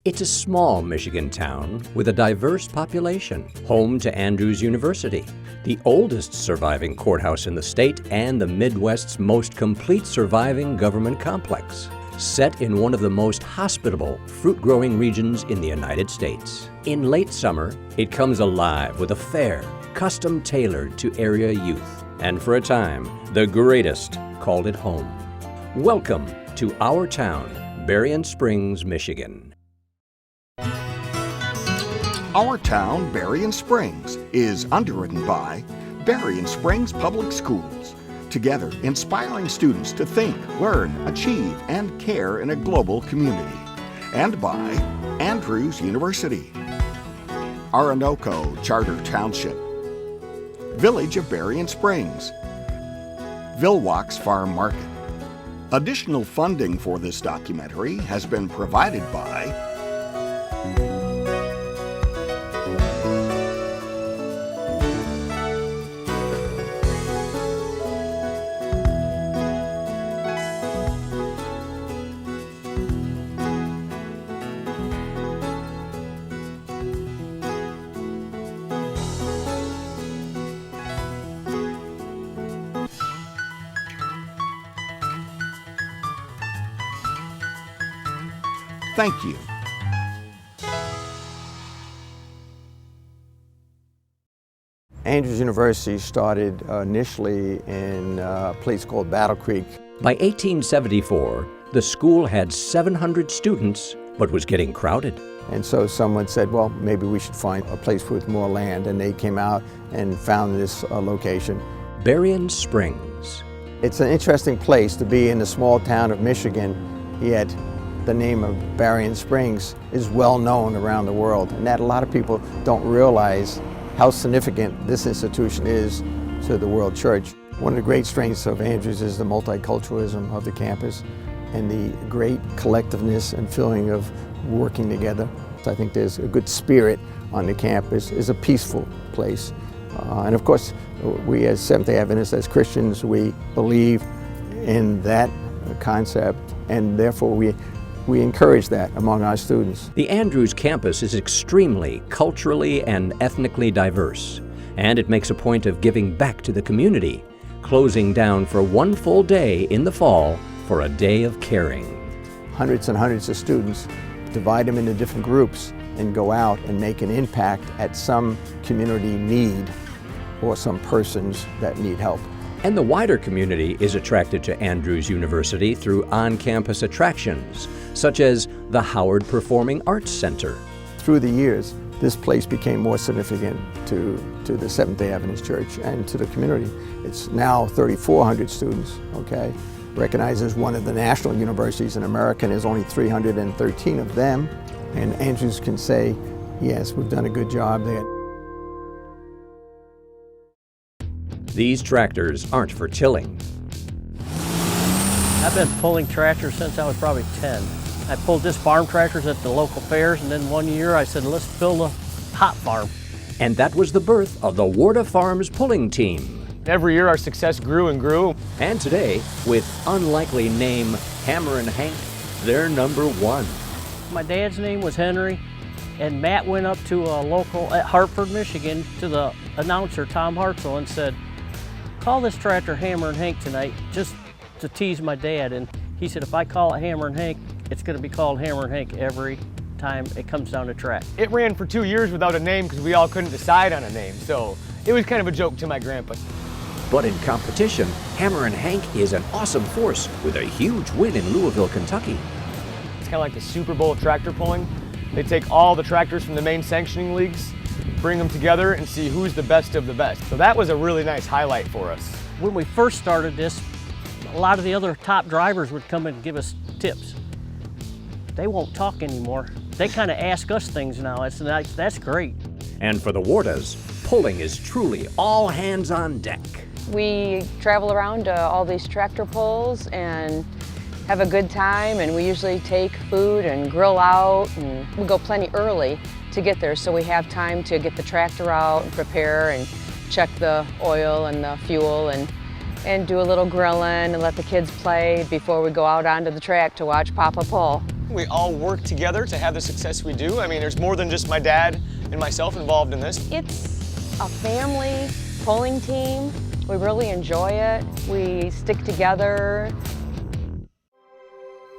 It's a small Michigan town with a diverse population, home to Andrews University, the oldest surviving courthouse in the state and the Midwest's most complete surviving government complex, set in one of the most hospitable fruit-growing regions in the United States. In late summer, it comes alive with a fair, custom-tailored to area youth, and for a time, the greatest called it home. Welcome to our town, Berrien Springs, Michigan. Our town, Berrien Springs, is underwritten by Berrien Springs Public Schools, together inspiring students to think, learn, achieve, and care in a global community, and by Andrews University, Archaeological Charter Township, Village of Berrien Springs, Vilwachs Farm Market. Additional funding for this documentary has been provided by Thank you. Andrews University started initially in a place called Battle Creek. By 1874, the school had 700 students, but was getting crowded. And so someone said, well, maybe we should find a place with more land, and they came out and found this location. Berrien Springs. It's an interesting place to be in the small town of Michigan, yet the name of Berrien Springs is well known around the world, and that a lot of people don't realize how significant this institution is to the world church. One of the great strengths of Andrews is the multiculturalism of the campus and the great collectiveness and feeling of working together. I think there's a good spirit on the campus. It's a peaceful place. And of course, we as Seventh-day Adventists, as Christians, we believe in that concept, and therefore we encourage that among our students. The Andrews campus is extremely culturally and ethnically diverse, and it makes a point of giving back to the community, closing down for one full day in the fall for a day of caring. Hundreds and hundreds of students, divide them into different groups, and go out and make an impact at some community need or some persons that need help. And the wider community is attracted to Andrews University through on-campus attractions, such as the Howard Performing Arts Center. Through the years, this place became more significant to the Seventh-day Adventist Church and to the community. It's now 3,400 students, okay? Recognized as one of the national universities in America, and there's only 313 of them. And Andrews can say, yes, we've done a good job there. These tractors aren't for tilling. I've been pulling tractors since I was probably 10. I pulled just farm tractors at the local fairs, and then one year I said, let's build a hot farm. And that was the birth of the Warda Farms pulling team. Every year our success grew and grew. And today, with unlikely name Hammer and Hank, they're number one. My dad's name was Henry, and Matt went up to a local at Hartford, Michigan, to the announcer, Tom Hartzell, and said, call this tractor Hammer and Hank tonight, just to tease my dad. And he said, if I call it Hammer and Hank, it's going to be called Hammer and Hank every time it comes down the track. It ran for 2 years without a name because we all couldn't decide on a name, so it was kind of a joke to my grandpa. But in competition, Hammer and Hank is an awesome force with a huge win in Louisville, Kentucky. It's kind of like the Super Bowl of tractor pulling. They take all the tractors from the main sanctioning leagues, bring them together, and see who's the best of the best. So that was a really nice highlight for us. When we first started this, a lot of the other top drivers would come and give us tips. They won't talk anymore. They kind of ask us things now. That's great. And for the Wardas, pulling is truly all hands on deck. We travel around to all these tractor pulls and have a good time, and we usually take food and grill out, and we go plenty early to get there so we have time to get the tractor out and prepare and check the oil and the fuel and do a little grilling and let the kids play before we go out onto the track to watch Papa pull. We all work together to have the success we do. I mean, there's more than just my dad and myself involved in this. It's a family pulling team. We really enjoy it. We stick together.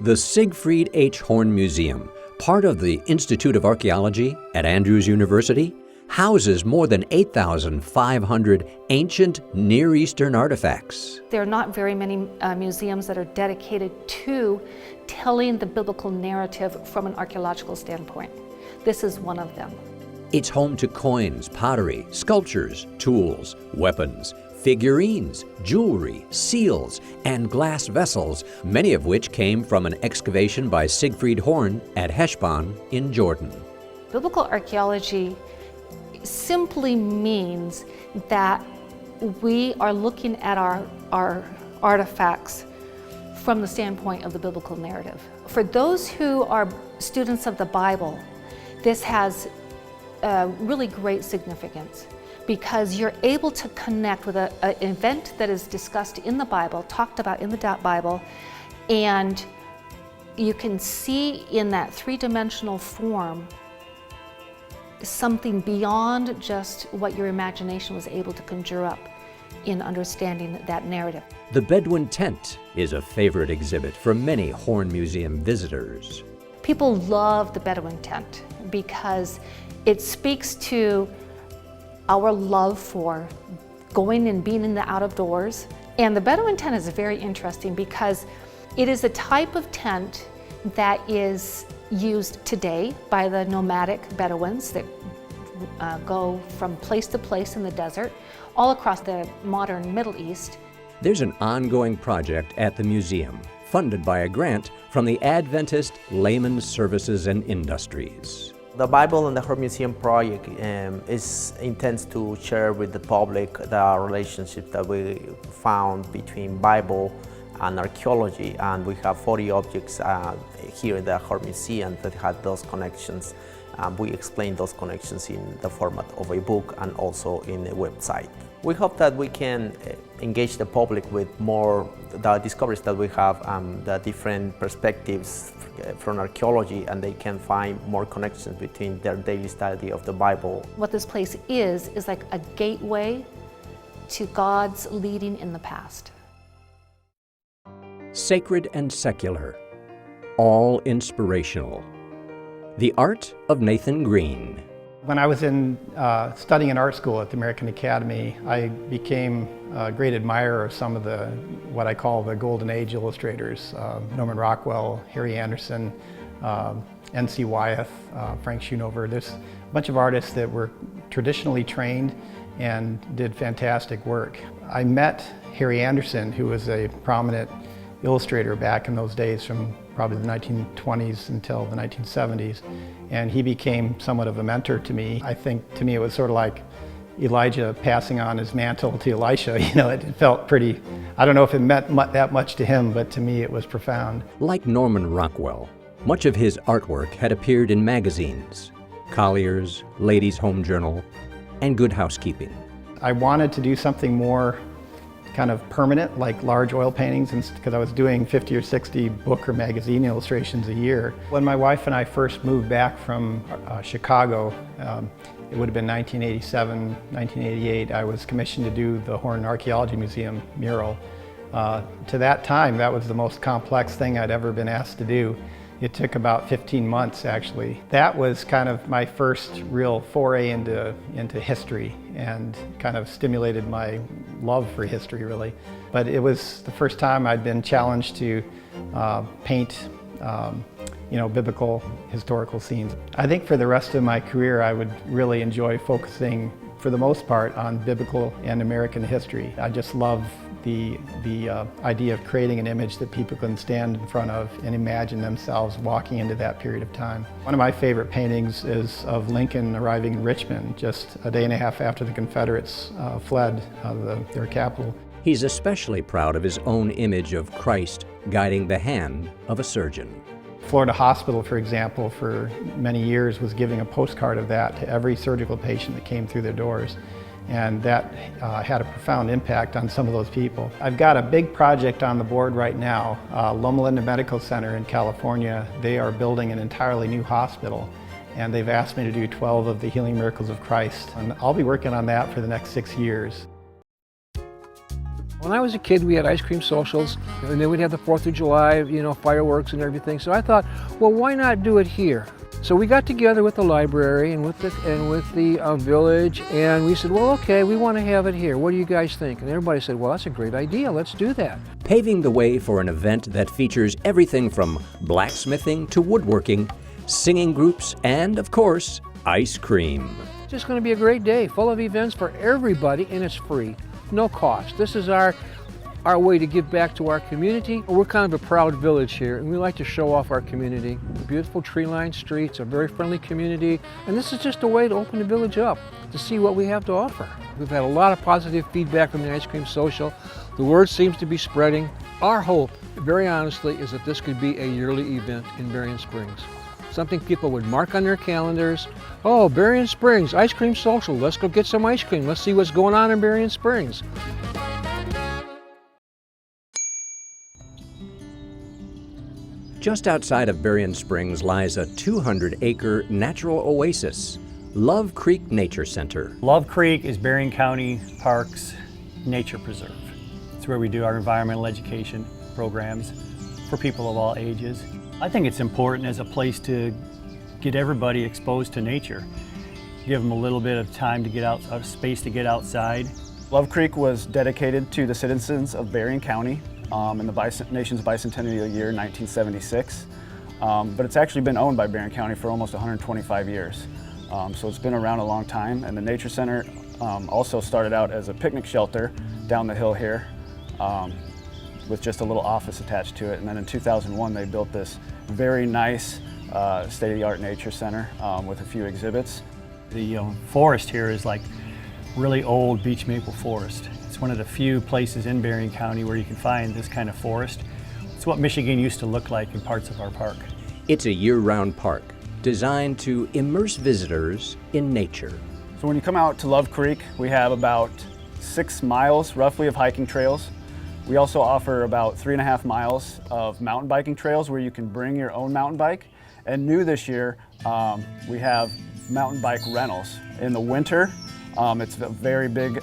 The Siegfried H. Horn Museum, part of the Institute of Archaeology at Andrews University, houses more than 8,500 ancient Near Eastern artifacts. There are not very many museums that are dedicated to telling the biblical narrative from an archaeological standpoint. This is one of them. It's home to coins, pottery, sculptures, tools, weapons, figurines, jewelry, seals, and glass vessels, many of which came from an excavation by Siegfried Horn at Heshbon in Jordan. Biblical archaeology simply means that we are looking at our artifacts from the standpoint of the biblical narrative. For those who are students of the Bible, this has really great significance because you're able to connect with an event that is discussed in the Bible, talked about in the Bible, and you can see in that three-dimensional form something beyond just what your imagination was able to conjure up in understanding that narrative. The Bedouin tent is a favorite exhibit for many Horn Museum visitors. People love the Bedouin tent because it speaks to our love for going and being in the out of doors. And the Bedouin tent is very interesting because it is a type of tent that is used today by the nomadic Bedouins that go from place to place in the desert, all across the modern Middle East. There's an ongoing project at the museum, funded by a grant from the Adventist Layman's Services and Industries. The Bible and the Horn Museum project intends to share with the public the relationship that we found between Bible and archaeology, and we have 40 objects here in the Horn Museum that had those connections. We explain those connections in the format of a book and also in a website. We hope that we can engage the public with more the discoveries that we have, the different perspectives from archaeology, and they can find more connections between their daily study of the Bible. What this place is like a gateway to God's leading in the past. Sacred and secular, all inspirational. The Art of Nathan Greene. When I was studying in art school at the American Academy, I became a great admirer of some of what I call the Golden Age illustrators, Norman Rockwell, Harry Ahn, N.C. Wyeth, Frank Schoonover. There's a bunch of artists that were traditionally trained and did fantastic work. I met Harry Ahn, who was a prominent illustrator back in those days from probably the 1920s until the 1970s, and he became somewhat of a mentor to me. I think to me it was sort of like Elijah passing on his mantle to Elisha. You know, it felt pretty, I don't know if it meant that much to him, but to me it was profound. Like Norman Rockwell, much of his artwork had appeared in magazines, Collier's, Ladies' Home Journal, and Good Housekeeping. I wanted to do something more kind of permanent, like large oil paintings, because I was doing 50 or 60 book or magazine illustrations a year. When my wife and I first moved back from Chicago, it would have been 1987, 1988, I was commissioned to do the Horn Archaeology Museum mural. To that time, that was the most complex thing I'd ever been asked to do. It took about 15 months, actually. That was kind of my first real foray into history and kind of stimulated my love for history, really. But it was the first time I'd been challenged to paint biblical historical scenes. I think for the rest of my career, I would really enjoy focusing, for the most part, on biblical and American history. I just love the idea of creating an image that people can stand in front of and imagine themselves walking into that period of time. One of my favorite paintings is of Lincoln arriving in Richmond just a day and a half after the Confederates fled out of their capital. He's especially proud of his own image of Christ guiding the hand of a surgeon. Florida Hospital, for example, for many years was giving a postcard of that to every surgical patient that came through their doors. And that had a profound impact on some of those people. I've got a big project on the board right now. Loma Linda Medical Center in California, they are building an entirely new hospital, and they've asked me to do 12 of the Healing Miracles of Christ. And I'll be working on that for the next 6 years. When I was a kid, we had ice cream socials, and then we'd have the 4th of July, fireworks and everything. So I thought, well, why not do it here? So we got together with the library and with the village, and we said, well, okay, we want to have it here. What do you guys think? And everybody said, well, that's a great idea. Let's do that. Paving the way for an event that features everything from blacksmithing to woodworking, singing groups, and, of course, ice cream. It's just going to be a great day, full of events for everybody, and it's free, no cost. This is our way to give back to our community. We're kind of a proud village here, and we like to show off our community. Beautiful tree-lined streets, a very friendly community, and this is just a way to open the village up to see what we have to offer. We've had a lot of positive feedback from the ice cream social. The word seems to be spreading. Our hope, very honestly, is that this could be a yearly event in Berrien Springs. Something people would mark on their calendars. Oh, Berrien Springs, ice cream social. Let's go get some ice cream. Let's see what's going on in Berrien Springs. Just outside of Berrien Springs lies a 200-acre natural oasis, Love Creek Nature Center. Love Creek is Berrien County Parks Nature Preserve. It's where we do our environmental education programs for people of all ages. I think it's important as a place to get everybody exposed to nature, give them a little bit of time to get out, space to get outside. Love Creek was dedicated to the citizens of Berrien County in the nation's bicentennial year, 1976. But it's actually been owned by Berrien County for almost 125 years. So it's been around a long time, and the Nature Center also started out as a picnic shelter down the hill here with just a little office attached to it. And then in 2001, they built this very nice state-of-the-art nature center with a few exhibits. The forest here is like really old beech maple forest. It's one of the few places in Berrien County where you can find this kind of forest. It's what Michigan used to look like in parts of our park. It's a year-round park designed to immerse visitors in nature. So when you come out to Love Creek, we have about 6 miles roughly of hiking trails. We also offer about 3.5 miles of mountain biking trails where you can bring your own mountain bike. And new this year, we have mountain bike rentals. In the winter, it's a very big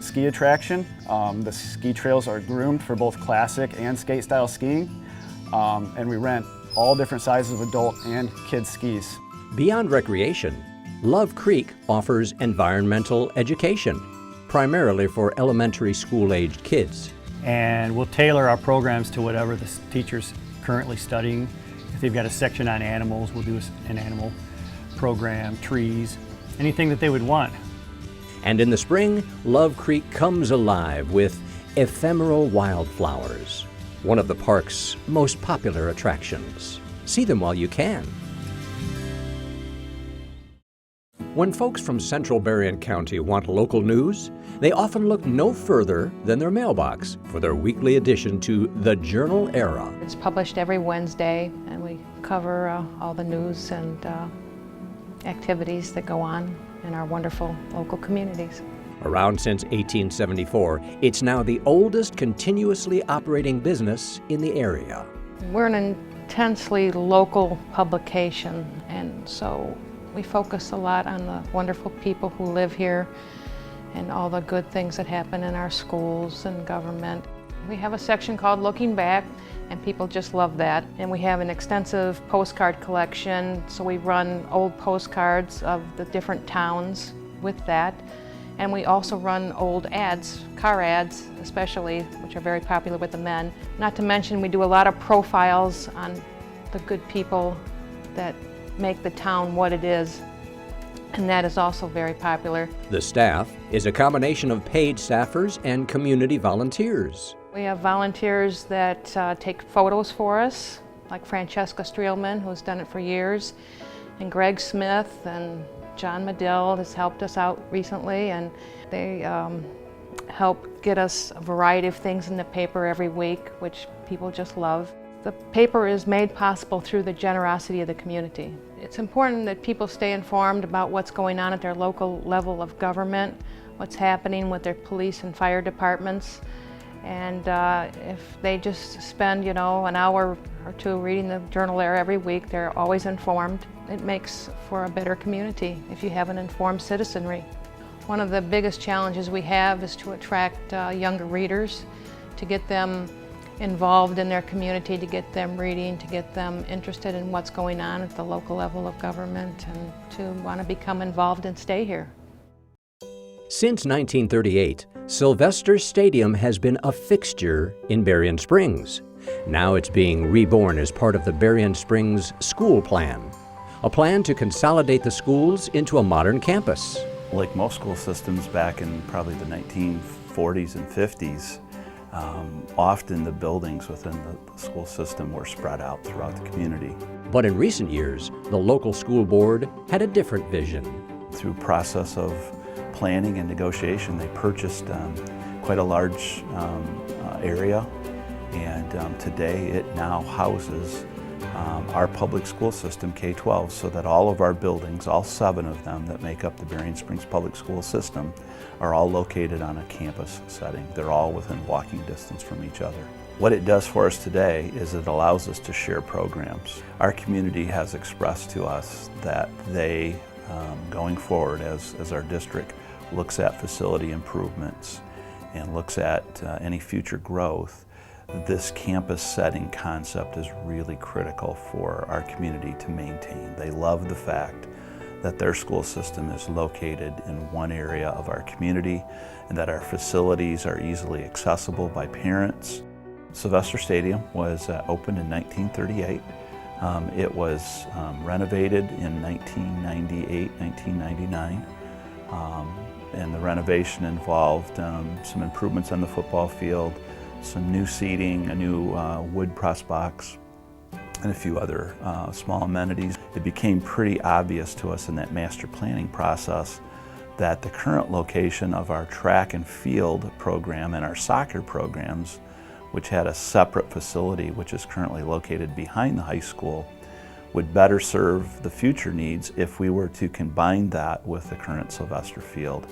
ski attraction. The ski trails are groomed for both classic and skate style skiing. And we rent all different sizes of adult and kids skis. Beyond recreation, Love Creek offers environmental education, primarily for elementary school-aged kids. And we'll tailor our programs to whatever the teacher's currently studying. If they've got a section on animals, we'll do an animal program, trees, anything that they would want. And in the spring, Love Creek comes alive with ephemeral wildflowers, one of the park's most popular attractions. See them while you can. When folks from central Berrien County want local news, they often look no further than their mailbox for their weekly edition to the Journal-Era. It's published every Wednesday, and we cover all the news and activities that go on in our wonderful local communities. Around since 1874, it's now the oldest continuously operating business in the area. We're an intensely local publication, and so we focus a lot on the wonderful people who live here and all the good things that happen in our schools and government. We have a section called Looking Back, and people just love that. And we have an extensive postcard collection, so we run old postcards of the different towns with that. And we also run old ads, car ads especially, which are very popular with the men. Not to mention we do a lot of profiles on the good people that make the town what it is, and that is also very popular. The staff is a combination of paid staffers and community volunteers. We have volunteers that take photos for us, like Francesca Streelman, who's done it for years, and Greg Smith and John Medill has helped us out recently, and they help get us a variety of things in the paper every week, which people just love. The paper is made possible through the generosity of the community. It's important that people stay informed about what's going on at their local level of government, what's happening with their police and fire departments. And if they just spend, an hour or two reading the Journal there every week, they're always informed. It makes for a better community if you have an informed citizenry. One of the biggest challenges we have is to attract younger readers, to get them involved in their community, to get them reading, to get them interested in what's going on at the local level of government, and to want to become involved and stay here. Since 1938, Sylvester Stadium has been a fixture in Berrien Springs. Now it's being reborn as part of the Berrien Springs School Plan, a plan to consolidate the schools into a modern campus. Like most school systems back in probably the 1940s and 50s, often the buildings within the school system were spread out throughout the community. But in recent years, the local school board had a different vision. Through process of planning and negotiation, they purchased quite a large area, and today it now houses our public school system, K-12, so that all of our buildings, all 7 of them that make up the Berrien Springs public school system, are all located on a campus setting. They're all within walking distance from each other. What it does for us today is it allows us to share programs. Our community has expressed to us that they, going forward as our district looks at facility improvements and looks at any future growth, this campus setting concept is really critical for our community to maintain. They love the fact that their school system is located in one area of our community and that our facilities are easily accessible by parents. Sylvester Stadium was opened in 1938. It was renovated in 1998, 1999. And the renovation involved some improvements on the football field, some new seating, a new wood press box, and a few other small amenities. It became pretty obvious to us in that master planning process that the current location of our track and field program and our soccer programs, which had a separate facility which is currently located behind the high school, would better serve the future needs if we were to combine that with the current Sylvester Field.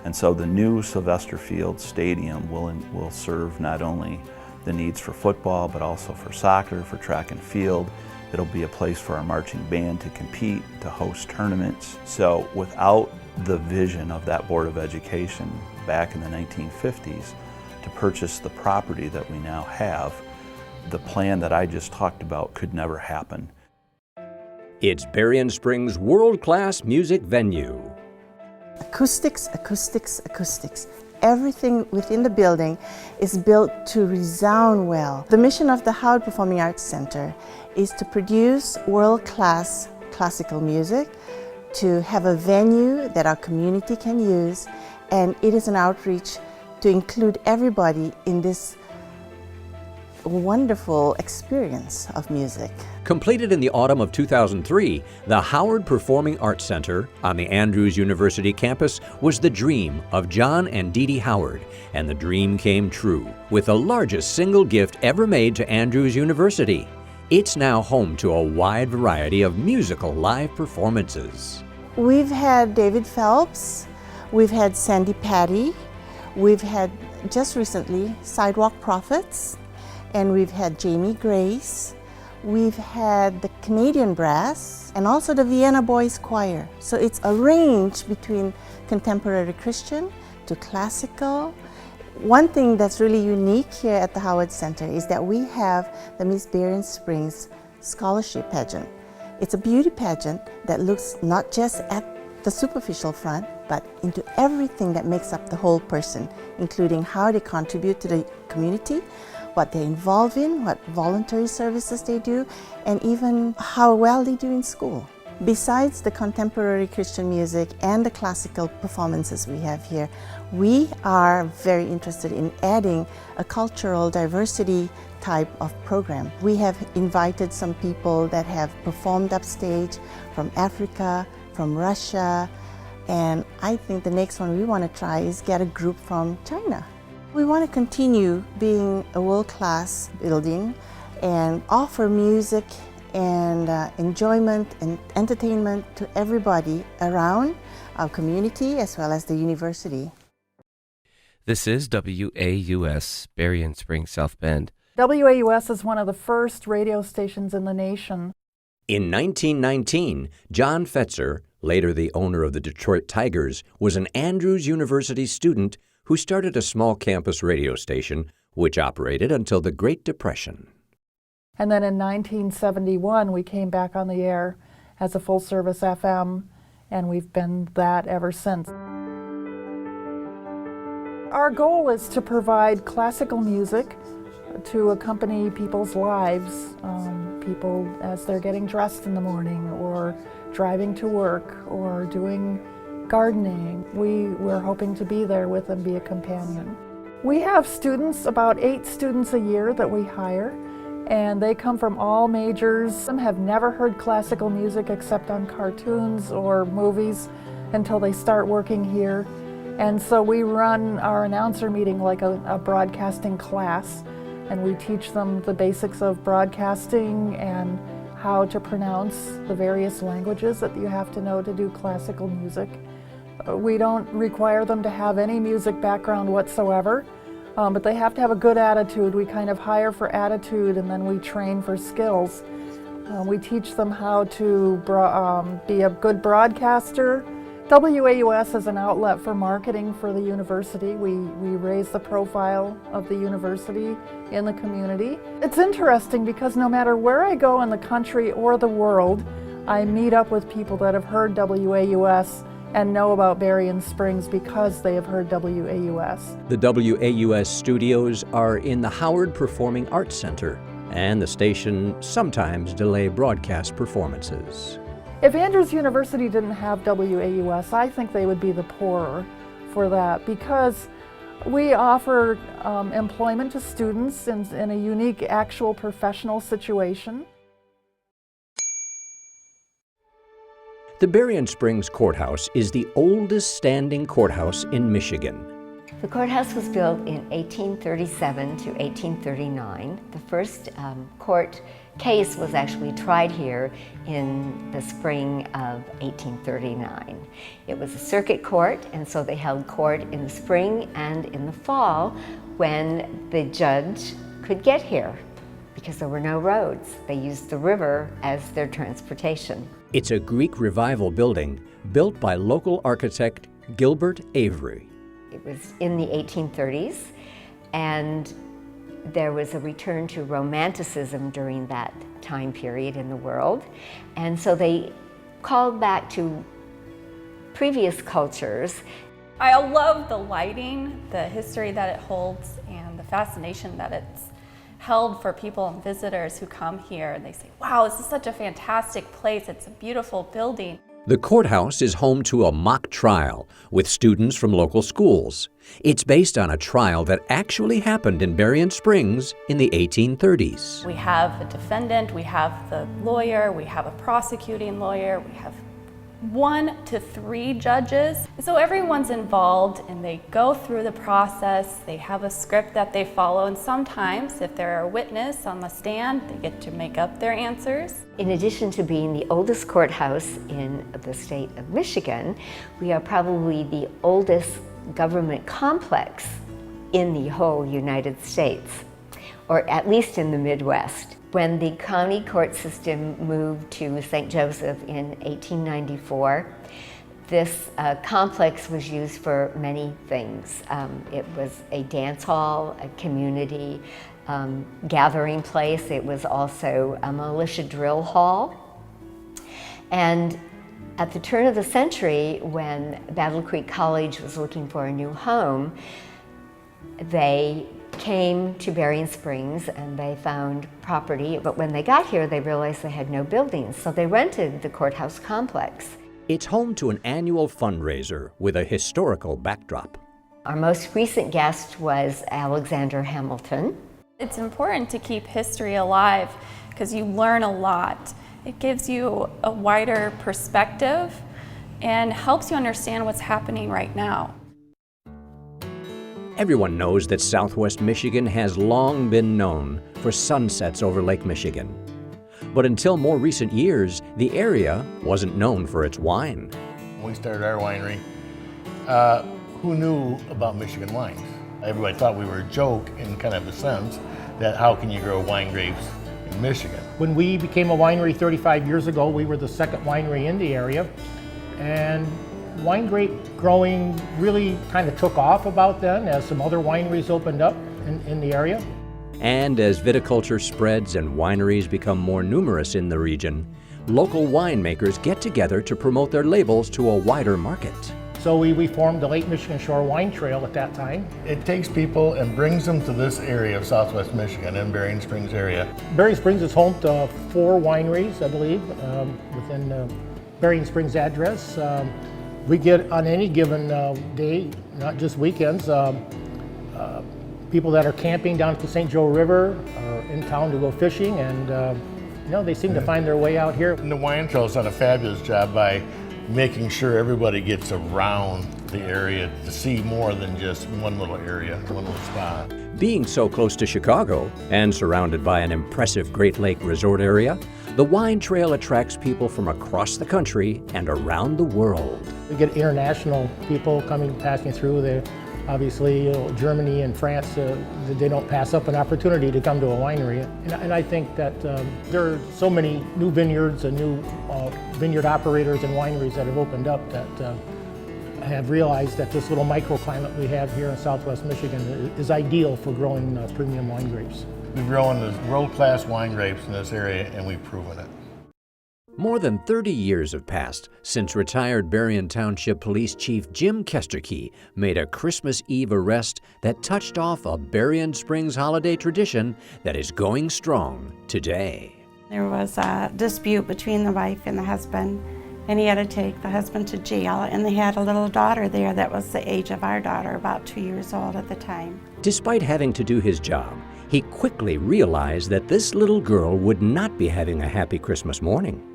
And so the new Sylvester Field Stadium will serve not only the needs for football, but also for soccer, for track and field. It'll be a place for our marching band to compete, to host tournaments. So without the vision of that Board of Education back in the 1950s to purchase the property that we now have, the plan that I just talked about could never happen. It's Berrien Springs' world-class music venue. Acoustics, acoustics, acoustics. Everything within the building is built to resound well. The mission of the Howard Performing Arts Center is to produce world-class classical music, to have a venue that our community can use, and it is an outreach to include everybody in this wonderful experience of music. Completed in the autumn of 2003, the Howard Performing Arts Center on the Andrews University campus was the dream of John and Dee Dee Howard, and the dream came true with the largest single gift ever made to Andrews University. It's now home to a wide variety of musical live performances. We've had David Phelps, we've had Sandy Patty, we've had just recently Sidewalk Prophets, and we've had Jamie Grace, we've had the Canadian Brass, and also the Vienna Boys Choir. So it's a range between contemporary Christian to classical. One thing that's really unique here at the Howard Center is that we have the Miss Berrien Springs Scholarship Pageant. It's a beauty pageant that looks not just at the superficial front, but into everything that makes up the whole person, including how they contribute to the community, what they're involved in, what voluntary services they do, and even how well they do in school. Besides the contemporary Christian music and the classical performances we have here, we are very interested in adding a cultural diversity type of program. We have invited some people that have performed upstage from Africa, from Russia, and I think the next one we want to try is get a group from China. We want to continue being a world-class building and offer music and enjoyment and entertainment to everybody around our community as well as the university. This is WAUS, Berrien Springs, South Bend. WAUS is one of the first radio stations in the nation. In 1919, John Fetzer, later the owner of the Detroit Tigers, was an Andrews University student who started a small campus radio station which operated until the Great Depression. And then in 1971, we came back on the air as a full-service FM, and we've been that ever since. Our goal is to provide classical music to accompany people's lives, people as they're getting dressed in the morning or driving to work or doing gardening. We're hoping to be there with them, be a companion. We have students, about 8 students a year that we hire, and they come from all majors. Some have never heard classical music except on cartoons or movies until they start working here. And so we run our announcer meeting like a broadcasting class, and we teach them the basics of broadcasting and how to pronounce the various languages that you have to know to do classical music. We don't require them to have any music background whatsoever, but they have to have a good attitude. We kind of hire for attitude and then we train for skills. We teach them how to be a good broadcaster. WAUS is an outlet for marketing for the university. We raise the profile of the university in the community. It's interesting because no matter where I go in the country or the world, I meet up with people that have heard WAUS and know about Berrien Springs because they have heard WAUS. The WAUS studios are in the Howard Performing Arts Center, and the station sometimes delay broadcast performances. If Andrews University didn't have WAUS, I think they would be the poorer for that because we offer employment to students in a unique actual professional situation. The Berrien Springs Courthouse is the oldest standing courthouse in Michigan. The courthouse was built in 1837 to 1839. The first court case was actually tried here in the spring of 1839. It was a circuit court, and so they held court in the spring and in the fall when the judge could get here because there were no roads. They used the river as their transportation. It's a Greek Revival building built by local architect Gilbert Avery. It was in the 1830s, and there was a return to Romanticism during that time period in the world. And so they called back to previous cultures. I love the lighting, the history that it holds, and the fascination that it's held for people and visitors who come here. And they say, wow, this is such a fantastic place. It's a beautiful building. The courthouse is home to a mock trial with students from local schools. It's based on a trial that actually happened in Berrien Springs in the 1830s. We have a defendant, we have the lawyer, we have a prosecuting lawyer, we have 1 to 3 judges. So everyone's involved and they go through the process. They have a script that they follow, and sometimes if they're a witness on the stand, they get to make up their answers. In addition to being the oldest courthouse in the state of Michigan, we are probably the oldest government complex in the whole United States, or at least in the Midwest. When the county court system moved to St. Joseph in 1894, this complex was used for many things. It was a dance hall, a community gathering place. It was also a militia drill hall. And at the turn of the century, when Battle Creek College was looking for a new home, they came to Berrien Springs and they found property, but when they got here they realized they had no buildings, so they rented the courthouse complex. It's home to an annual fundraiser with a historical backdrop. Our most recent guest was Alexander Hamilton. It's important to keep history alive because you learn a lot. It gives you a wider perspective and helps you understand what's happening right now. Everyone knows that Southwest Michigan has long been known for sunsets over Lake Michigan. But until more recent years, the area wasn't known for its wine. When we started our winery, who knew about Michigan wines? Everybody thought we were a joke in kind of a sense that how can you grow wine grapes in Michigan? When we became a winery 35 years ago, we were the second winery in the area, and wine grape growing really kind of took off about then as some other wineries opened up in the area. And as viticulture spreads and wineries become more numerous in the region, local winemakers get together to promote their labels to a wider market. So we formed the Lake Michigan Shore Wine Trail at that time. It takes people and brings them to this area of southwest Michigan and Berrien Springs area. Berrien Springs is home to 4 wineries, I believe, within Berrien Springs address. We get on any given day, not just weekends, people that are camping down at the St. Joe River or in town to go fishing, and they seem to find their way out here. And the wine trail's done a fabulous job by making sure everybody gets around the area to see more than just one little area, one little spot. Being so close to Chicago and surrounded by an impressive Great Lake resort area, the wine trail attracts people from across the country and around the world. We get international people passing through. Obviously, Germany and France, they don't pass up an opportunity to come to a winery. And I think that there are so many new vineyards and new vineyard operators and wineries that have opened up that have realized that this little microclimate we have here in southwest Michigan is ideal for growing premium wine grapes. We've grown world-class wine grapes in this area, and we've proven it. More than 30 years have passed since retired Berrien Township Police Chief Jim Kesterkey made a Christmas Eve arrest that touched off a Berrien Springs holiday tradition that is going strong today. There was a dispute between the wife and the husband, and he had to take the husband to jail, and they had a little daughter there that was the age of our daughter, about 2 years old at the time. Despite having to do his job, he quickly realized that this little girl would not be having a happy Christmas morning.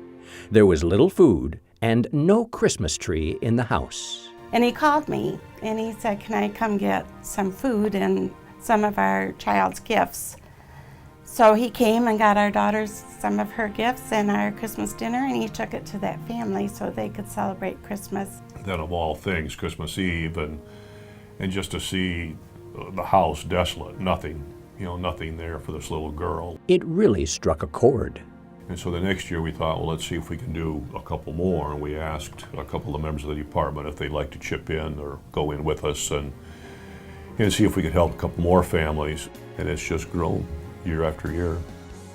There was little food and no Christmas tree in the house. And he called me and he said, "Can I come get some food and some of our child's gifts?" So he came and got our daughters some of her gifts and our Christmas dinner, and he took it to that family so they could celebrate Christmas. Then of all things, Christmas Eve, and just to see the house desolate, nothing there for this little girl. It really struck a chord. And so the next year we thought, well, let's see if we can do a couple more, and we asked a couple of the members of the department if they'd like to chip in or go in with us and see if we could help a couple more families, and it's just grown year after year.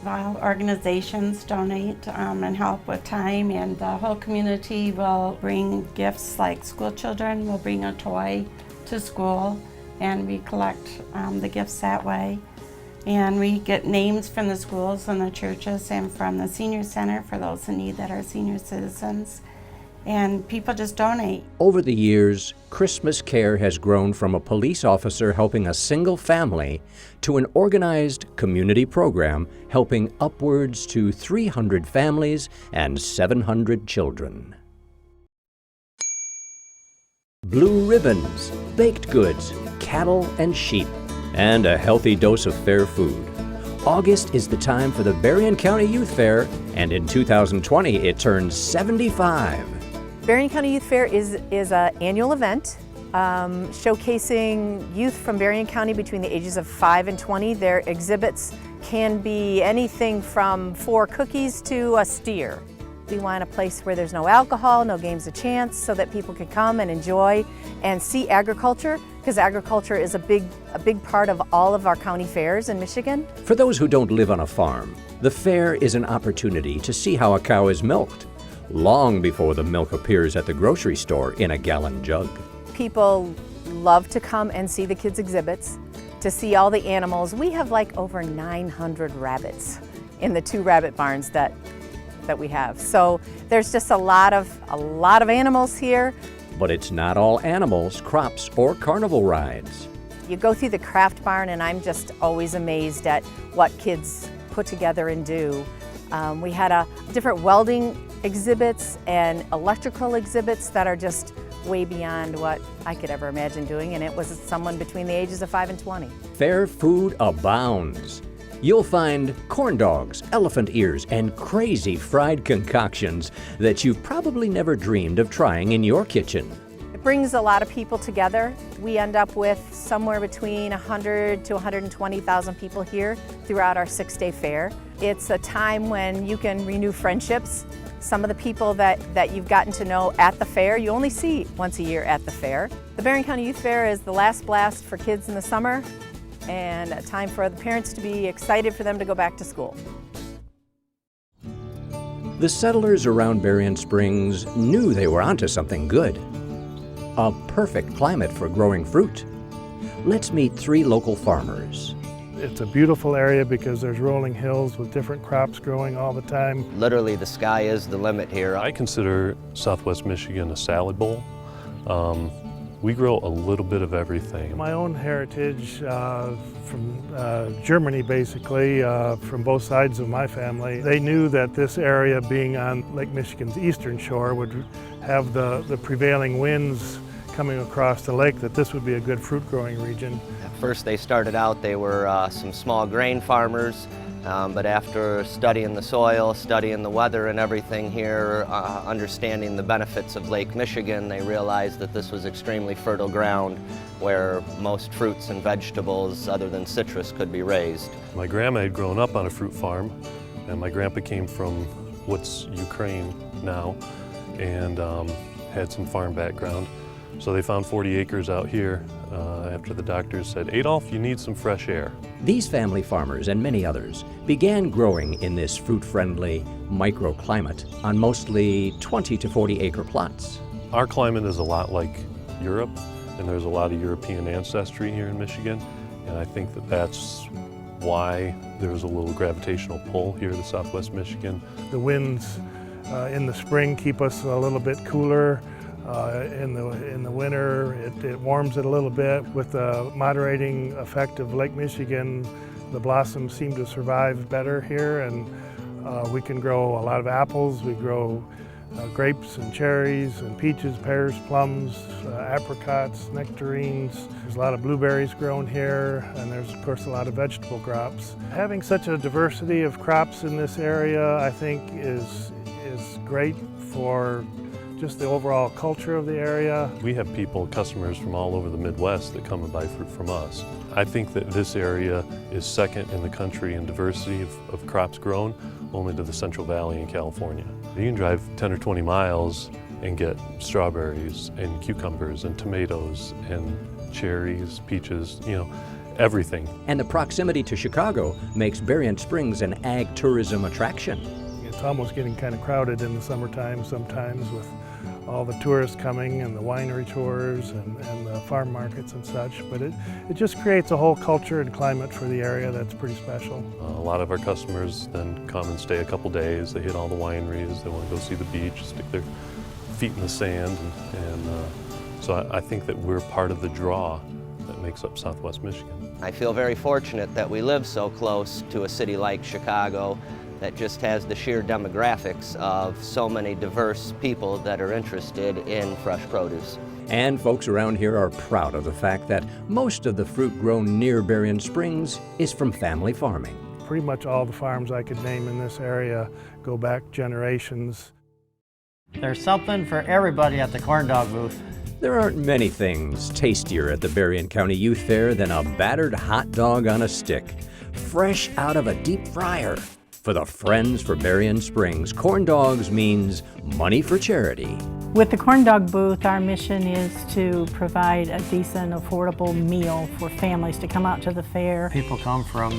All organizations donate and help with time, and the whole community will bring gifts, like school children will bring a toy to school, and we collect the gifts that way. And we get names from the schools and the churches and from the senior center for those in need that are senior citizens. And people just donate. Over the years, Christmas Care has grown from a police officer helping a single family to an organized community program helping upwards to 300 families and 700 children. Blue ribbons, baked goods, cattle and sheep, and a healthy dose of fair food. August is the time for the Berrien County Youth Fair, and in 2020 it turns 75. Berrien County Youth Fair is an annual event showcasing youth from Berrien County between the ages of 5 and 20. Their exhibits can be anything from 4 cookies to a steer. We want a place where there's no alcohol, no games of chance, so that people can come and enjoy and see agriculture, because agriculture is a big part of all of our county fairs in Michigan. For those who don't live on a farm, the fair is an opportunity to see how a cow is milked, long before the milk appears at the grocery store in a gallon jug. People love to come and see the kids' exhibits, to see all the animals. We have like over 900 rabbits in the 2 rabbit barns that we have. So there's just a lot of animals here. But it's not all animals, crops, or carnival rides. You go through the craft barn and I'm just always amazed at what kids put together and do. We had different welding exhibits and electrical exhibits that are just way beyond what I could ever imagine doing, and it was someone between the ages of 5 and 20. Fair food abounds. You'll find corn dogs, elephant ears, and crazy fried concoctions that you've probably never dreamed of trying in your kitchen. It brings a lot of people together. We end up with somewhere between 100 to 120,000 people here throughout our 6-day fair. It's a time when you can renew friendships. Some of the people that you've gotten to know at the fair, you only see once a year at the fair. The Berrien County Youth Fair is the last blast for kids in the summer and a time for the parents to be excited for them to go back to school. The settlers around Berrien Springs knew they were onto something good. A perfect climate for growing fruit. Let's meet 3 local farmers. It's a beautiful area because there's rolling hills with different crops growing all the time. Literally, the sky is the limit here. I consider Southwest Michigan a salad bowl. We grow a little bit of everything. My own heritage from Germany, basically, from both sides of my family. They knew that this area, being on Lake Michigan's eastern shore, would have the prevailing winds coming across the lake, that this would be a good fruit growing region. At first they started out, they were some small grain farmers, but after studying the soil, studying the weather and everything here, understanding the benefits of Lake Michigan, they realized that this was extremely fertile ground where most fruits and vegetables other than citrus could be raised. My grandma had grown up on a fruit farm, and my grandpa came from what's Ukraine now, and had some farm background. So they found 40 acres out here after the doctors said, "Adolf, you need some fresh air." These family farmers and many others began growing in this fruit-friendly microclimate on mostly 20 to 40 acre plots. Our climate is a lot like Europe, and there's a lot of European ancestry here in Michigan, and I think that that's why there's a little gravitational pull here to Southwest Michigan. The winds in the spring keep us a little bit cooler. In the winter, it warms it a little bit. With the moderating effect of Lake Michigan, the blossoms seem to survive better here, and we can grow a lot of apples. We grow grapes and cherries and peaches, pears, plums, apricots, nectarines. There's a lot of blueberries grown here, and there's of course a lot of vegetable crops. Having such a diversity of crops in this area, I think, is great for just the overall culture of the area. We have customers from all over the Midwest that come and buy fruit from us. I think that this area is second in the country in diversity of crops grown, only to the Central Valley in California. You can drive 10 or 20 miles and get strawberries and cucumbers and tomatoes and cherries, peaches, everything. And the proximity to Chicago makes Berrien Springs an ag tourism attraction. It's almost getting kind of crowded in the summertime sometimes with all the tourists coming and the winery tours and the farm markets and such, but it just creates a whole culture and climate for the area that's pretty special. A lot of our customers then come and stay a couple days. They hit all the wineries, they want to go see the beach, stick their feet in the sand, so I think that we're part of the draw that makes up Southwest Michigan. I feel very fortunate that we live so close to a city like Chicago that just has the sheer demographics of so many diverse people that are interested in fresh produce. And folks around here are proud of the fact that most of the fruit grown near Berrien Springs is from family farming. Pretty much all the farms I could name in this area go back generations. There's something for everybody at the corn dog booth. There aren't many things tastier at the Berrien County Youth Fair than a battered hot dog on a stick, fresh out of a deep fryer. For the Friends for Berrien Springs, corn dogs means money for charity. With the corn dog booth, our mission is to provide a decent, affordable meal for families to come out to the fair. People come from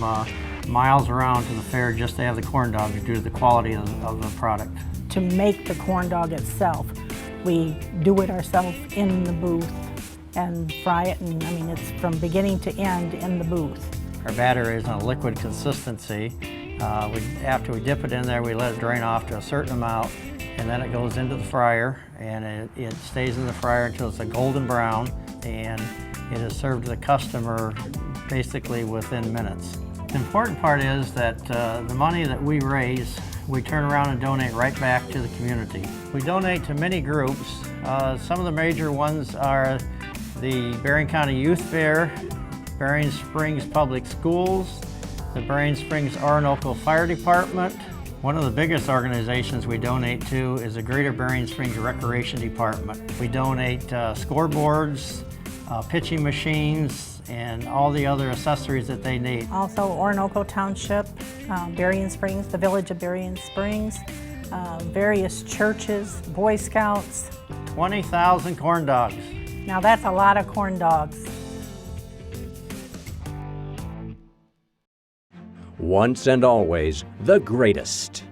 miles around to the fair just to have the corn dogs due to the quality of the product. To make the corn dog itself, we do it ourselves in the booth and fry it, and it's from beginning to end in the booth. Our batter is on a liquid consistency. After we dip it in there, we let it drain off to a certain amount, and then it goes into the fryer, and it stays in the fryer until it's a golden brown, and it is served to the customer basically within minutes. The important part is that the money that we raise, we turn around and donate right back to the community. We donate to many groups. Some of the major ones are the Berrien County Youth Fair, Berrien Springs Public Schools, The Berrien Springs Archaeological Fire Department. One of the biggest organizations we donate to is the Greater Berrien Springs Recreation Department. We donate scoreboards, pitching machines, and all the other accessories that they need. Also Orinoco Township, Berrien Springs, the village of Berrien Springs, various churches, Boy Scouts. 20,000 corn dogs. Now that's a lot of corn dogs. Once and always the greatest.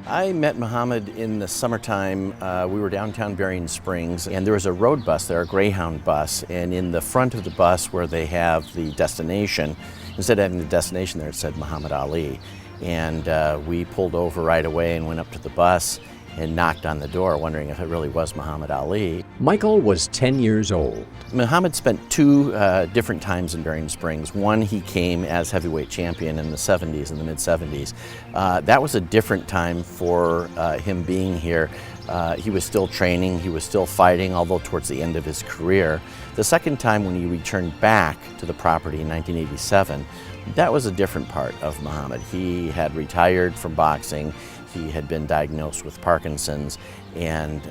I met Muhammad in the summertime. We were downtown Berrien Springs, and there was a road bus there, a Greyhound bus, and in the front of the bus where they have the destination, instead of having the destination there, it said Muhammad Ali. And we pulled over right away and went up to the bus and knocked on the door, wondering if it really was Muhammad Ali. Michael was 10 years old. Muhammad spent two different times in Berrien Springs. One, he came as heavyweight champion in the 70s, in the mid-70s. That was a different time for him being here. He was still training, he was still fighting, although towards the end of his career. The second time when he returned back to the property in 1987, that was a different part of Muhammad. He had retired from boxing. He had been diagnosed with Parkinson's, and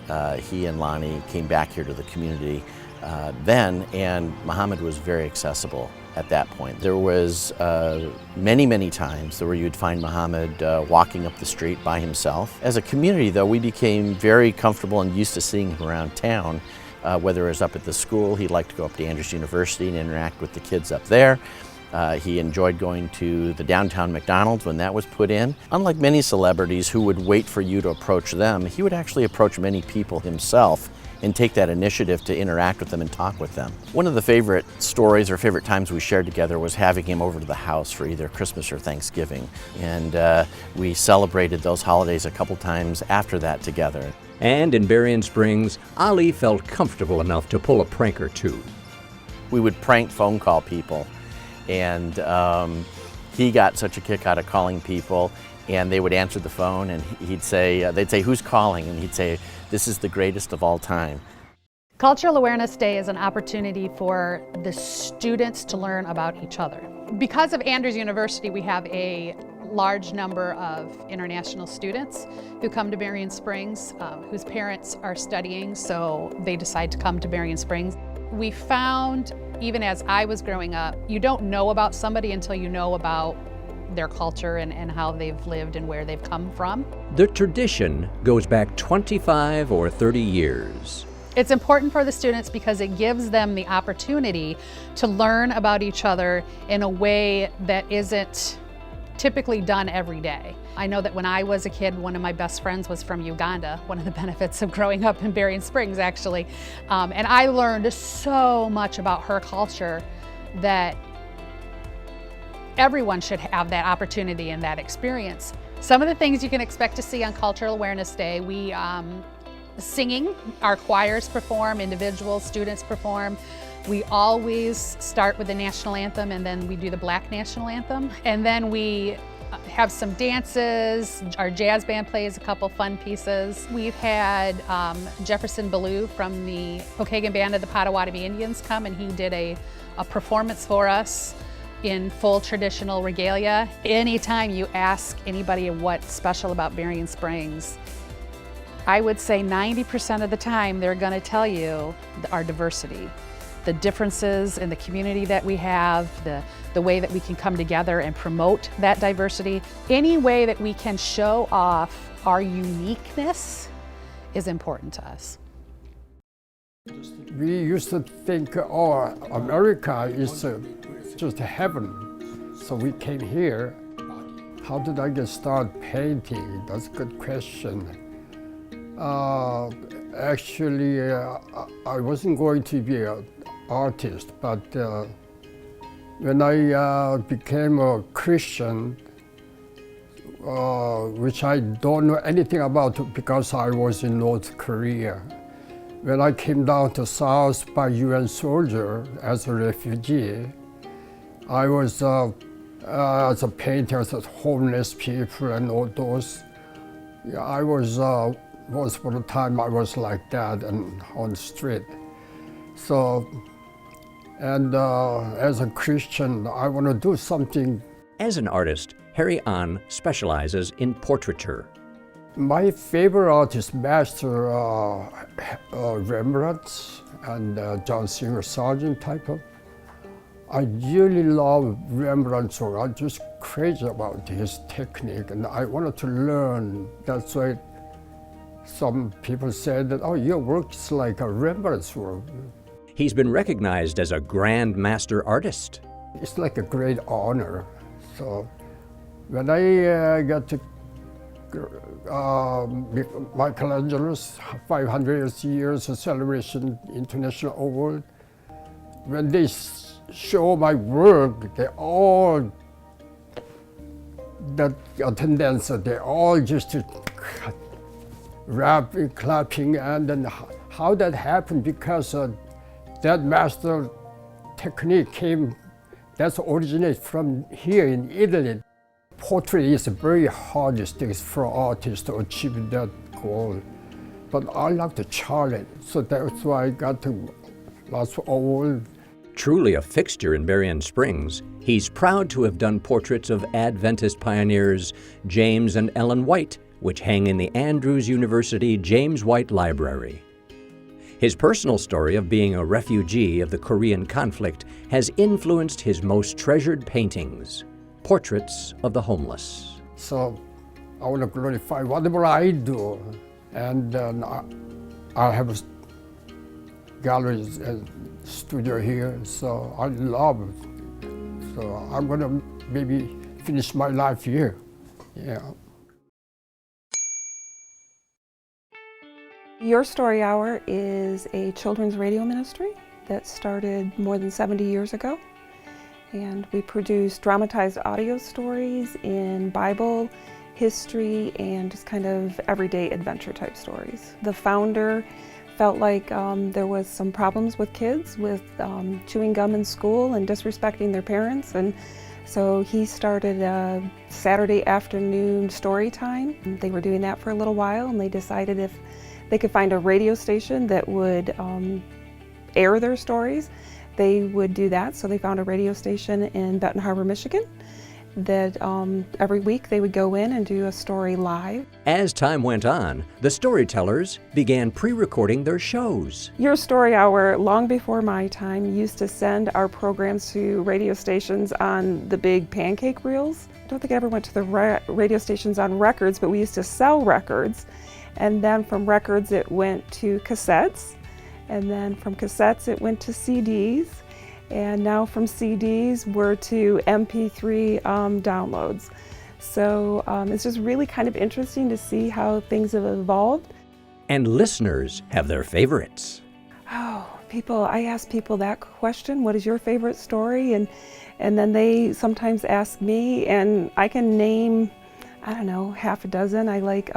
he and Lonnie came back here to the community then, and Muhammad was very accessible at that point. There was many times where you'd find Muhammad walking up the street by himself. As a community, though, we became very comfortable and used to seeing him around town, whether it was up at the school. He'd like to go up to Andrews University and interact with the kids up there. He enjoyed going to the downtown McDonald's when that was put in. Unlike many celebrities who would wait for you to approach them, he would actually approach many people himself and take that initiative to interact with them and talk with them. One of the favorite stories or favorite times we shared together was having him over to the house for either Christmas or Thanksgiving. And we celebrated those holidays a couple times after that together. And in Berrien Springs, Ali felt comfortable enough to pull a prank or two. We would prank phone call people. And he got such a kick out of calling people, and they would answer the phone, and he'd say, they'd say, "Who's calling?" And he'd say, "This is the greatest of all time." Cultural Awareness Day is an opportunity for the students to learn about each other. Because of Andrews University, we have a large number of international students who come to Berrien Springs, whose parents are studying, so they decide to come to Berrien Springs. We found, even as I was growing up, you don't know about somebody until you know about their culture and how they've lived and where they've come from. The tradition goes back 25 or 30 years. It's important for the students because it gives them the opportunity to learn about each other in a way that isn't typically done every day. I know that when I was a kid, one of my best friends was from Uganda, one of the benefits of growing up in Berrien Springs, actually. And I learned so much about her culture that everyone should have that opportunity and that experience. Some of the things you can expect to see on Cultural Awareness Day, we singing, our choirs perform, individuals, students perform. We always start with the national anthem, and then we do the Black national anthem. And then we have some dances. Our jazz band plays a couple fun pieces. We've had Jefferson Ballou from the Pokagon Band of the Potawatomi Indians come, and he did a performance for us in full traditional regalia. Anytime you ask anybody what's special about Berrien Springs, I would say 90% of the time they're going to tell you our diversity. The differences in the community that we have, the way that we can come together and promote that diversity. Any way that we can show off our uniqueness is important to us. We used to think, oh, America is just heaven. So we came here. How did I get started painting? That's a good question. Actually, I wasn't going to be an artist, but when I became a Christian, which I don't know anything about because I was in North Korea. When I came down to South by UN soldier as a refugee, I was as a painter of homeless people and all those. I was once upon a time I was like that and on the street. So And as a Christian, I want to do something. As an artist, Harry Ahn specializes in portraiture. My favorite artist, master Rembrandt and John Singer Sargent type of. I really love Rembrandt's work. I'm just crazy about his technique, and I wanted to learn. That's why some people say that, oh, your work is like a Rembrandt's work. He's been recognized as a grand master artist. It's like a great honor. So when I got to Michelangelo's 500 years of celebration international award, when they show my work, they all, that attendance, they all just rapping, clapping, and then how that happened, because that master technique came, that's originated from here in Italy. Portrait is the very hardest thing for artists to achieve that goal. But I like the challenge, so that's why I got the last award. Truly a fixture in Berrien Springs, he's proud to have done portraits of Adventist pioneers James and Ellen White, which hang in the Andrews University James White Library. His personal story of being a refugee of the Korean conflict has influenced his most treasured paintings, portraits of the homeless. So I want to glorify whatever I do, and I have a gallery and studio here, so I love it. So I'm going to maybe finish my life here. Yeah. Your Story Hour is a children's radio ministry that started more than 70 years ago. And we produce dramatized audio stories in Bible, history, and just kind of everyday adventure type stories. The founder felt like there was some problems with kids with chewing gum in school and disrespecting their parents, and so he started a Saturday afternoon story time. They were doing that for a little while, and they decided if they could find a radio station that would air their stories, they would do that. So they found a radio station in Benton Harbor, Michigan, that every week they would go in and do a story live. As time went on, the storytellers began pre-recording their shows. Your Story Hour, long before my time, used to send our programs to radio stations on the big pancake reels. I don't think I ever went to the radio stations on records, but we used to sell records. And then from records it went to cassettes, and then from cassettes it went to CDs, and now from CDs we're to MP3 downloads. So it's just really kind of interesting to see how things have evolved. And listeners have their favorites. Oh, I ask people that question, what is your favorite story? And then they sometimes ask me, and I can name, I don't know, half a dozen. I like,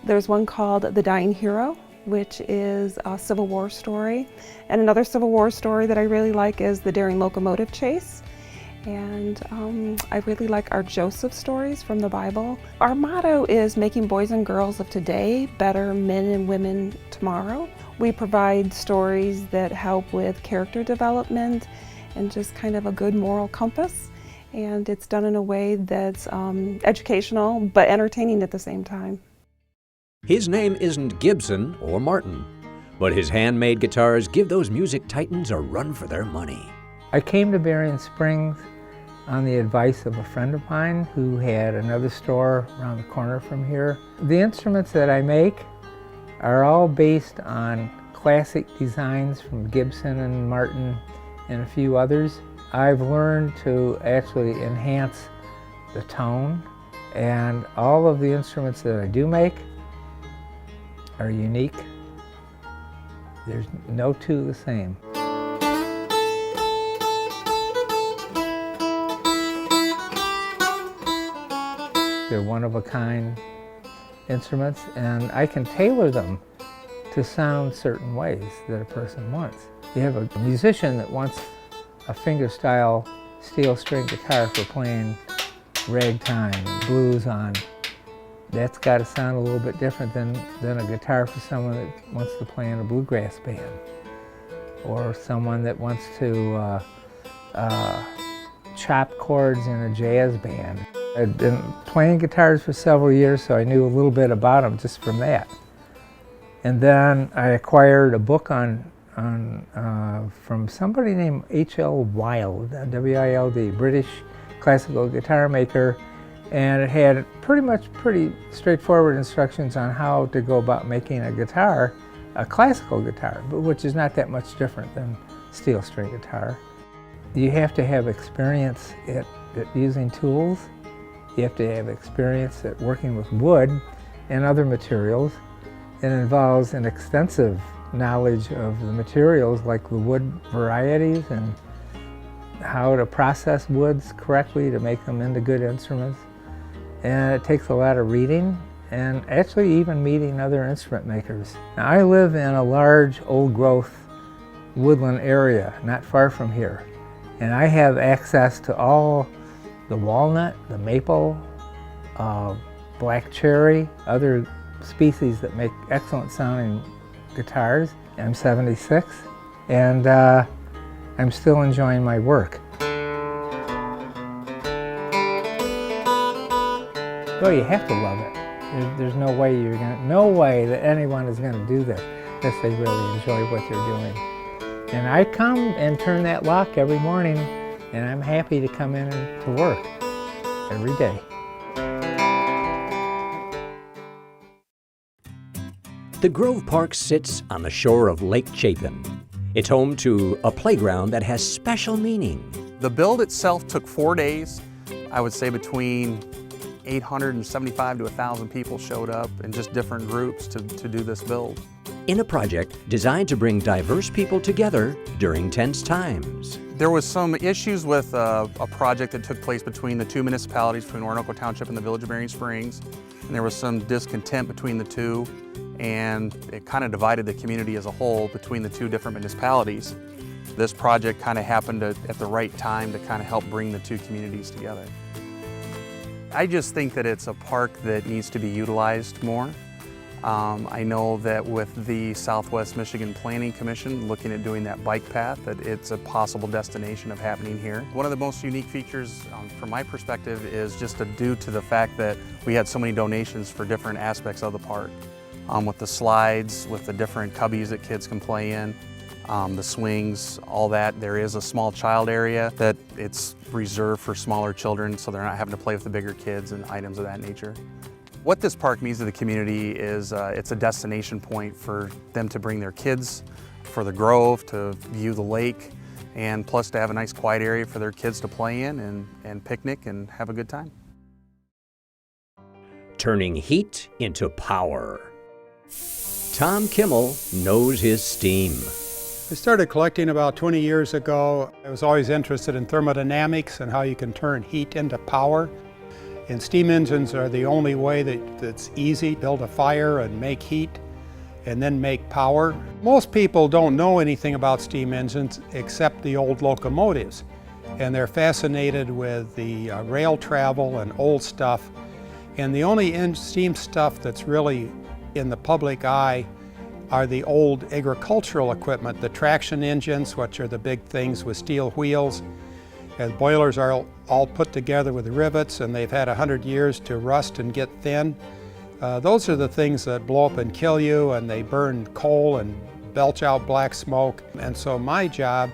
there's one called The Dying Hero, which is a Civil War story. And another Civil War story that I really like is The Daring Locomotive Chase. And I really like our Joseph stories from the Bible. Our motto is making boys and girls of today better men and women tomorrow. We provide stories that help with character development and just kind of a good moral compass. And it's done in a way that's educational but entertaining at the same time. His name isn't Gibson or Martin, but his handmade guitars give those music titans a run for their money. I came to Berrien Springs on the advice of a friend of mine who had another store around the corner from here. The instruments that I make are all based on classic designs from Gibson and Martin and a few others. I've learned to actually enhance the tone, and all of the instruments that I do make are unique. There's no two the same. They're one-of-a-kind instruments, and I can tailor them to sound certain ways that a person wants. You have a musician that wants a finger-style steel string guitar for playing ragtime and blues on. That's got to sound a little bit different than a guitar for someone that wants to play in a bluegrass band. or someone that wants to chop chords in a jazz band. I'd been playing guitars for several years, so I knew a little bit about them just from that. And then I acquired a book from somebody named H.L. Wild, W-I-L-D, British classical guitar maker, and it had pretty straightforward instructions on how to go about making a guitar, a classical guitar, but which is not that much different than steel string guitar. You have to have experience at using tools. You have to have experience at working with wood and other materials. It involves an extensive knowledge of the materials, like the wood varieties and how to process woods correctly to make them into good instruments. And it takes a lot of reading and actually even meeting other instrument makers. Now, I live in a large old growth woodland area not far from here, and I have access to all the walnut, the maple, black cherry, other species that make excellent sounding guitars. I'm 76 and I'm still enjoying my work. Well, you have to love it. There's no way that anyone is gonna do this unless they really enjoy what they're doing. And I come and turn that lock every morning, and I'm happy to come in to work every day. The Grove Park sits on the shore of Lake Chapin. It's home to a playground that has special meaning. The build itself took 4 days. I would say between 875 to 1,000 people showed up in just different groups to do this build. In a project designed to bring diverse people together during tense times. There was some issues with a project that took place between the two municipalities, between Archaeological Township and the Village of Berrien Springs. And there was some discontent between the two, and it kind of divided the community as a whole between the two different municipalities. This project kind of happened at the right time to kind of help bring the two communities together. I just think that it's a park that needs to be utilized more. I know that with the Southwest Michigan Planning Commission looking at doing that bike path, that it's a possible destination of happening here. One of the most unique features from my perspective is just due to the fact that we had so many donations for different aspects of the park. With the slides, with the different cubbies that kids can play in, the swings, all that. There is a small child area that it's reserved for smaller children, so they're not having to play with the bigger kids and items of that nature. What this park means to the community is it's a destination point for them to bring their kids, for the Grove, to view the lake, and plus to have a nice quiet area for their kids to play in and picnic and have a good time. Turning heat into power. Tom Kimmel knows his steam. I started collecting about 20 years ago. I was always interested in thermodynamics and how you can turn heat into power. And steam engines are the only way that's easy to build a fire and make heat and then make power. Most people don't know anything about steam engines except the old locomotives. And they're fascinated with the rail travel and old stuff. And the only steam stuff that's really in the public eye are the old agricultural equipment, the traction engines, which are the big things with steel wheels. And boilers are all put together with rivets, and they've had 100 years to rust and get thin. Those are the things that blow up and kill you, and they burn coal and belch out black smoke. And so my job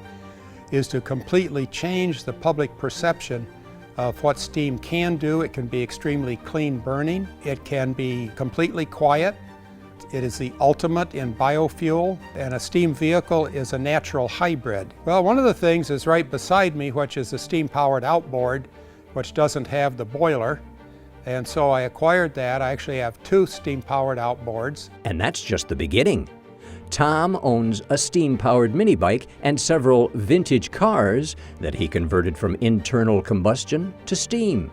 is to completely change the public perception of what steam can do. It can be extremely clean burning. It can be completely quiet. It is the ultimate in biofuel, and a steam vehicle is a natural hybrid. Well, one of the things is right beside me, which is a steam-powered outboard, which doesn't have the boiler. And so I acquired that. I actually have 2 steam-powered outboards. And that's just the beginning. Tom owns a steam-powered mini bike and several vintage cars that he converted from internal combustion to steam.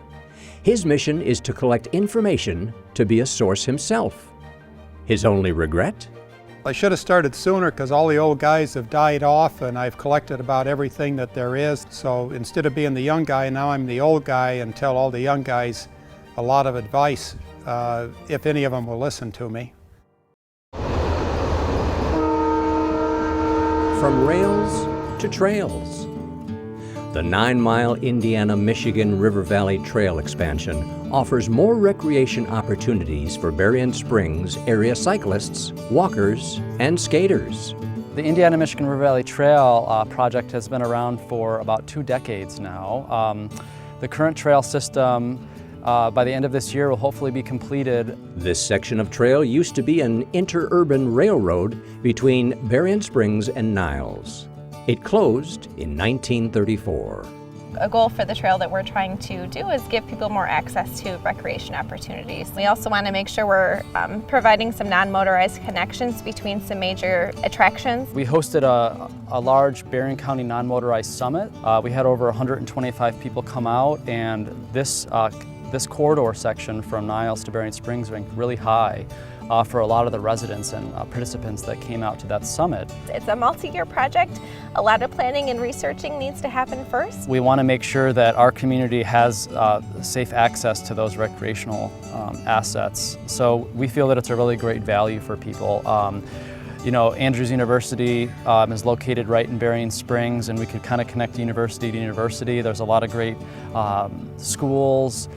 His mission is to collect information to be a source himself. His only regret? I should have started sooner because all the old guys have died off, and I've collected about everything that there is. So instead of being the young guy, now I'm the old guy and tell all the young guys a lot of advice, if any of them will listen to me. from rails to trails. The 9-mile Indiana-Michigan River Valley Trail expansion offers more recreation opportunities for Berrien Springs area cyclists, walkers, and skaters. The Indiana-Michigan River Valley Trail project has been around for about 2 decades now. The current trail system by the end of this year will hopefully be completed. This section of trail used to be an interurban railroad between Berrien Springs and Niles. It closed in 1934. A goal for the trail that we're trying to do is give people more access to recreation opportunities. We also want to make sure we're providing some non-motorized connections between some major attractions. We hosted a large Berrien County non-motorized summit. We had over 125 people come out, and this corridor section from Niles to Berrien Springs ranked really high for a lot of the residents and participants that came out to that summit. It's a multi-year project. A lot of planning and researching needs to happen first. We want to make sure that our community has safe access to those recreational assets. So we feel that it's a really great value for people. You know, Andrews University is located right in Berrien Springs, and we could kind of connect university to university. There's a lot of great schools,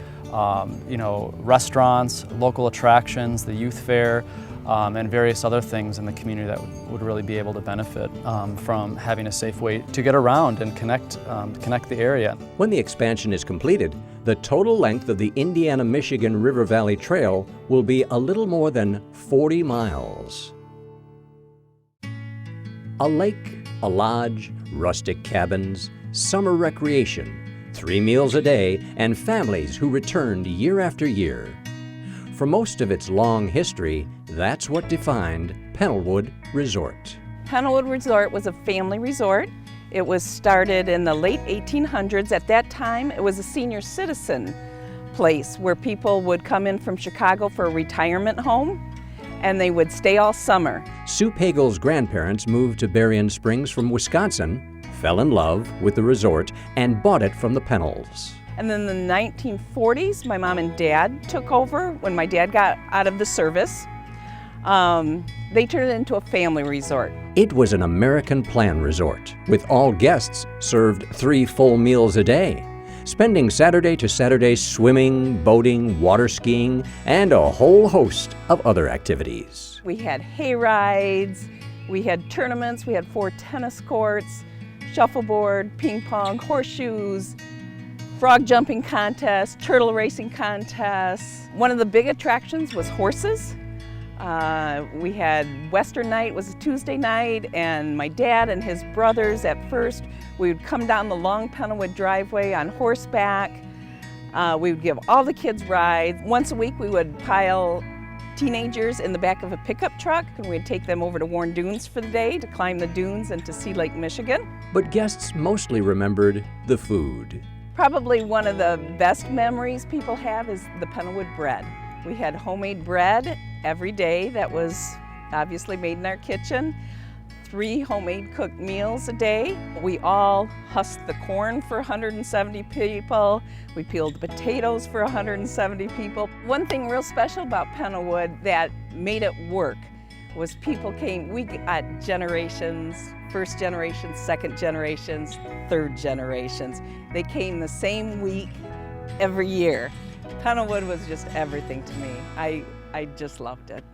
you know, restaurants, local attractions, the youth fair, and various other things in the community that would really be able to benefit from having a safe way to get around and connect the area. When the expansion is completed, the total length of the Indiana-Michigan River Valley Trail will be a little more than 40 miles. A lake, a lodge, rustic cabins, summer recreation, 3 meals a day, and families who returned year after year. For most of its long history, that's what defined Penwood Resort. Penwood Resort was a family resort. It was started in the late 1800s. At that time, it was a senior citizen place where people would come in from Chicago for a retirement home, and they would stay all summer. Sue Pagel's grandparents moved to Berrien Springs from Wisconsin, fell in love with the resort, and bought it from the Pennells. And then in the 1940s, my mom and dad took over when my dad got out of the service. They turned it into a family resort. It was an American plan resort, with all guests served 3 full meals a day, spending Saturday to Saturday swimming, boating, water skiing, and a whole host of other activities. We had hay rides, we had tournaments, we had 4 tennis courts, shuffleboard, ping pong, horseshoes, frog jumping contests, turtle racing contests. One of the big attractions was horses. We had Western night, was a Tuesday night, and my dad and his brothers at first, we would come down the long Penwood driveway on horseback. We would give all the kids rides. Once a week we would pile teenagers in the back of a pickup truck, and we'd take them over to Warren Dunes for the day to climb the dunes and to see Lake Michigan. But guests mostly remembered the food. Probably one of the best memories people have is the Penwood bread. We had homemade bread every day that was obviously made in our kitchen. 3 homemade cooked meals a day. We all husked the corn for 170 people. We peeled the potatoes for 170 people. One thing real special about Penwood that made it work was people came, we got generations, first generations, second generations, third generations. They came the same week every year. Penwood was just everything to me. I just loved it.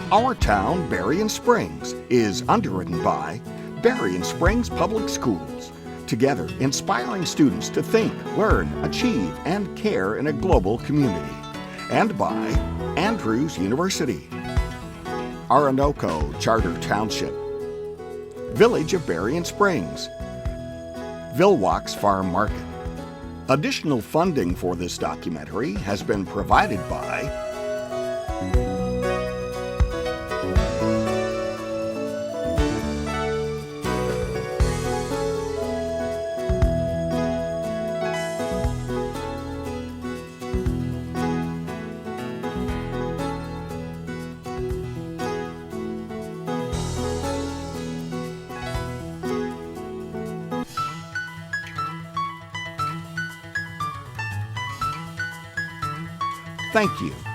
Our town, Berrien Springs, is underwritten by Berrien Springs Public Schools, together inspiring students to think, learn, achieve, and care in a global community, and by Andrews University, Orinoco Charter Township, Village of Berrien Springs, Vilwachs Farm Market. Additional funding for this documentary has been provided by Thank you